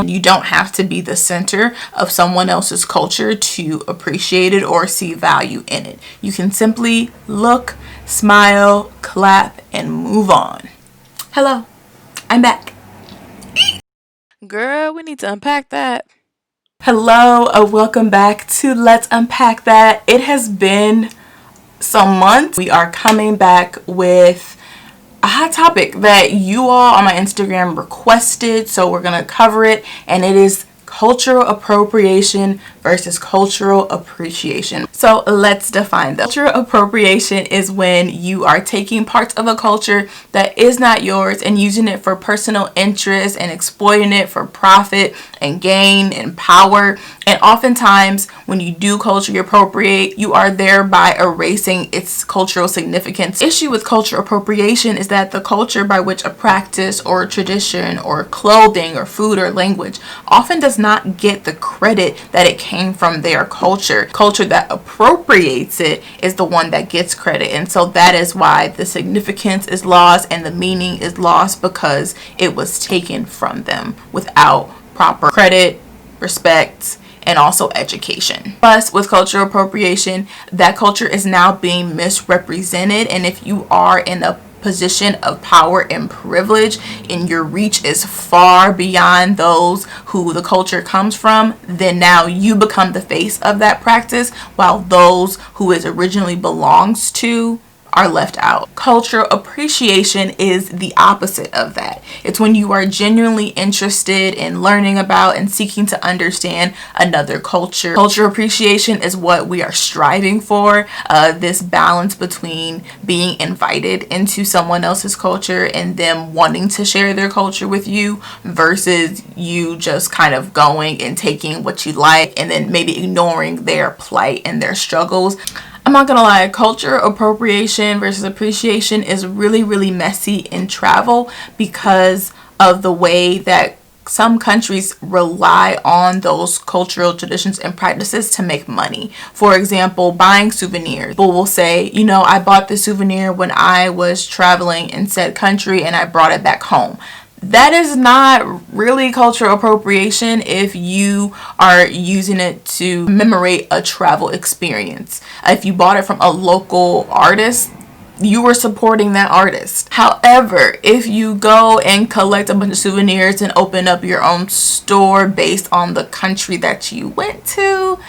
You don't have to be the center of someone else's culture to appreciate it or see value in it. You can simply look, smile, clap, and move on. Hello, I'm back. Girl, we need to unpack that. Hello, welcome back to Let's Unpack That. It has been some months. We are coming back with a hot topic that you all on my Instagram requested, so we're going to cover it, and it is cultural appropriation versus cultural appreciation. So let's define that. Cultural appropriation is when you are taking parts of a culture that is not yours and using it for personal interest and exploiting it for profit and gain and power. And oftentimes when you do culturally appropriate, you are thereby erasing its cultural significance. The issue with cultural appropriation is that the culture by which a practice or a tradition or clothing or food or language often does not get the credit that it came from their culture. Culture that appropriates it is the one that gets credit. And so that is why the significance is lost and the meaning is lost, because it was taken from them without proper credit, respect, and also education. Plus, with cultural appropriation, that culture is now being misrepresented. And if you are in a position of power and privilege and your reach is far beyond those who the culture comes from, then now you become the face of that practice, while those who it originally belongs to are left out. Cultural appreciation is the opposite of that. It's when you are genuinely interested in learning about and seeking to understand another culture. Cultural appreciation is what we are striving for, this balance between being invited into someone else's culture and them wanting to share their culture with you, versus you just kind of going and taking what you like and then maybe ignoring their plight and their struggles. I'm not gonna lie, cultural appropriation versus appreciation is really, really messy in travel because of the way that some countries rely on those cultural traditions and practices to make money. For example, buying souvenirs. People will say, you know, I bought this souvenir when I was traveling in said country and I brought it back home. That is not really cultural appropriation if you are using it to commemorate a travel experience. If you bought it from a local artist, you were supporting that artist. However, if you go and collect a bunch of souvenirs and open up your own store based on the country that you went to,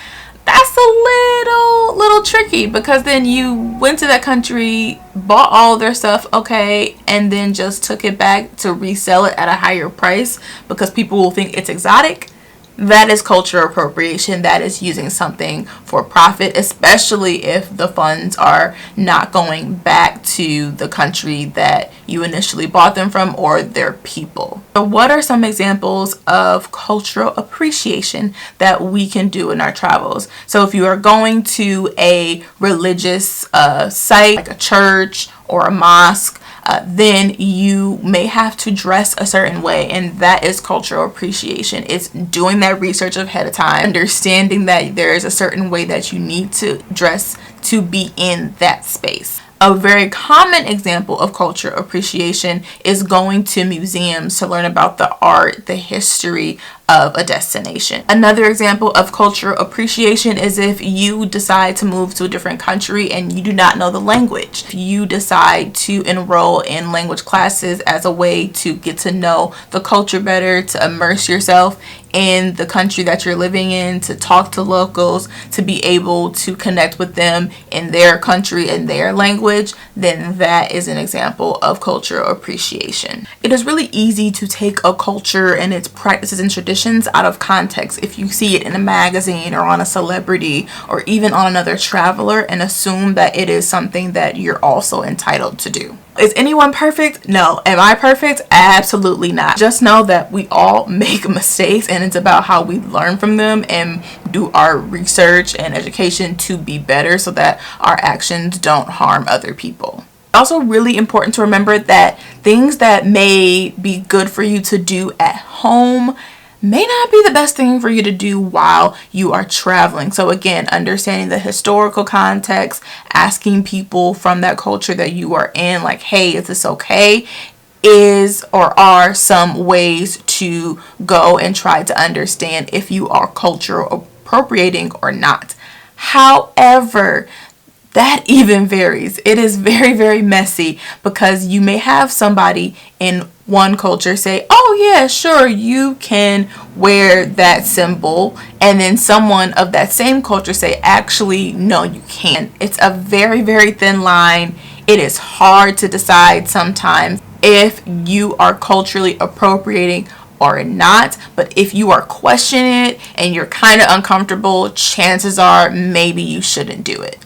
that's a little tricky, because then you went to that country, bought all their stuff, okay, and then just took it back to resell it at a higher price because people will think it's exotic. That is cultural appropriation. That is using something for profit, especially if the funds are not going back to the country that you initially bought them from or their people. So what are some examples of cultural appreciation that we can do in our travels? So if you are going to a religious site like a church or a mosque, then you may have to dress a certain way, and that is cultural appreciation. It's doing that research ahead of time, understanding that there is a certain way that you need to dress to be in that space. A very common example of cultural appreciation is going to museums to learn about the art, the history of a destination. Another example of cultural appreciation is if you decide to move to a different country and you do not know the language. If you decide to enroll in language classes as a way to get to know the culture better, to immerse yourself in the country that you're living in, to talk to locals, to be able to connect with them in their country and their language, then that is an example of cultural appreciation. It is really easy to take a culture and its practices and traditions out of context if you see it in a magazine or on a celebrity or even on another traveler and assume that it is something that you're also entitled to do. Is anyone perfect? No. Am I perfect? Absolutely not. Just know that we all make mistakes, and it's about how we learn from them and do our research and education to be better so that our actions don't harm other people. Also really important to remember that things that may be good for you to do at home may not be the best thing for you to do while you are traveling. So again, understanding the historical context, asking people from that culture that you are in, like, hey, is this okay? is or are some ways to go and try to understand if you are cultural appropriating or not. However, that even varies. It is very, very messy because you may have somebody in one culture say, oh yeah, sure, you can wear that symbol, and then someone of that same culture say, actually, no, you can't. It's a very, very thin line. It is hard to decide sometimes if you are culturally appropriating or not, but if you are questioning it and you're kind of uncomfortable, chances are maybe you shouldn't do it.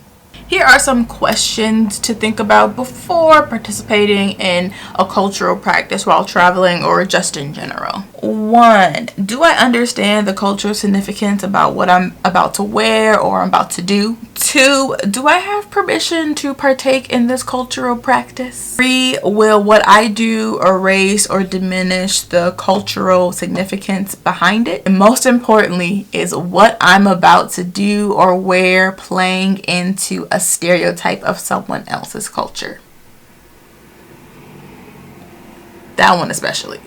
Here are some questions to think about before participating in a cultural practice while traveling or just in general. 1, do I understand the cultural significance about what I'm about to wear or I'm about to do? 2, do I have permission to partake in this cultural practice? 3, will what I do erase or diminish the cultural significance behind it? And most importantly, is what I'm about to do or wear playing into a stereotype of someone else's culture? That one especially.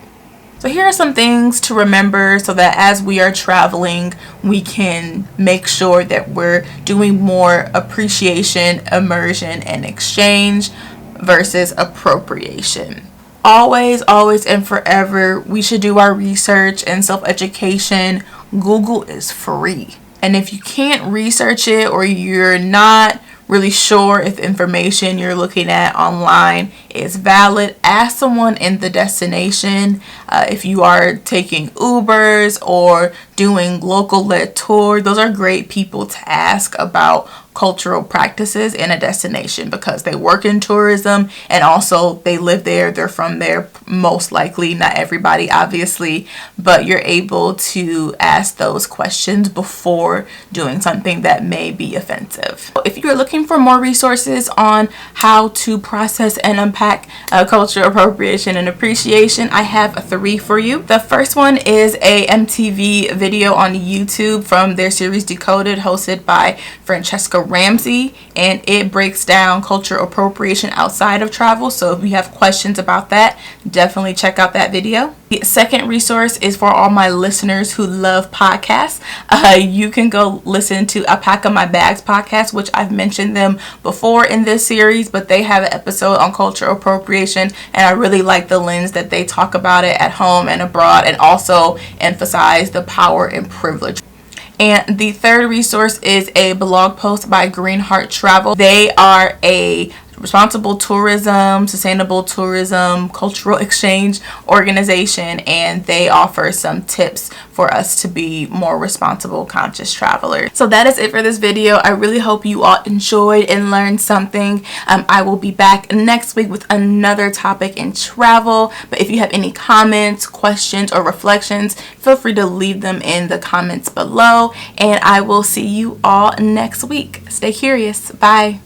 So here are some things to remember so that as we are traveling, we can make sure that we're doing more appreciation, immersion, and exchange versus appropriation. Always, always, and forever, we should do our research and self-education. Google is free. And if you can't research it or you're not really sure if information you're looking at online is valid, ask someone in the destination. If you are taking Ubers or doing local led tour, those are great people to ask about cultural practices in a destination because they work in tourism and also they live there, they're from there, most likely, not everybody obviously, but you're able to ask those questions before doing something that may be offensive. If you're looking for more resources on how to process and unpack cultural appropriation and appreciation, I have 3 for you. The first one is a MTV video on YouTube from their series Decoded, hosted by Francesca Ramsey, and it breaks down cultural appropriation outside of travel. So if you have questions about that, definitely check out that video. The second resource is for all my listeners who love podcasts. You can go listen to A Pack of My Bags podcast, which I've mentioned them before in this series, but they have an episode on cultural appropriation, and I really like the lens that they talk about it at home and abroad, and also emphasize the power and privilege. And the third resource is a blog post by Green Heart Travel. They are a responsible tourism, sustainable tourism, cultural exchange organization, and they offer some tips for us to be more responsible, conscious travelers. So that is it for this video. I really hope you all enjoyed and learned something. I will be back next week with another topic in travel, but if you have any comments, questions, or reflections, feel free to leave them in the comments below, and I will see you all next week. Stay curious. Bye.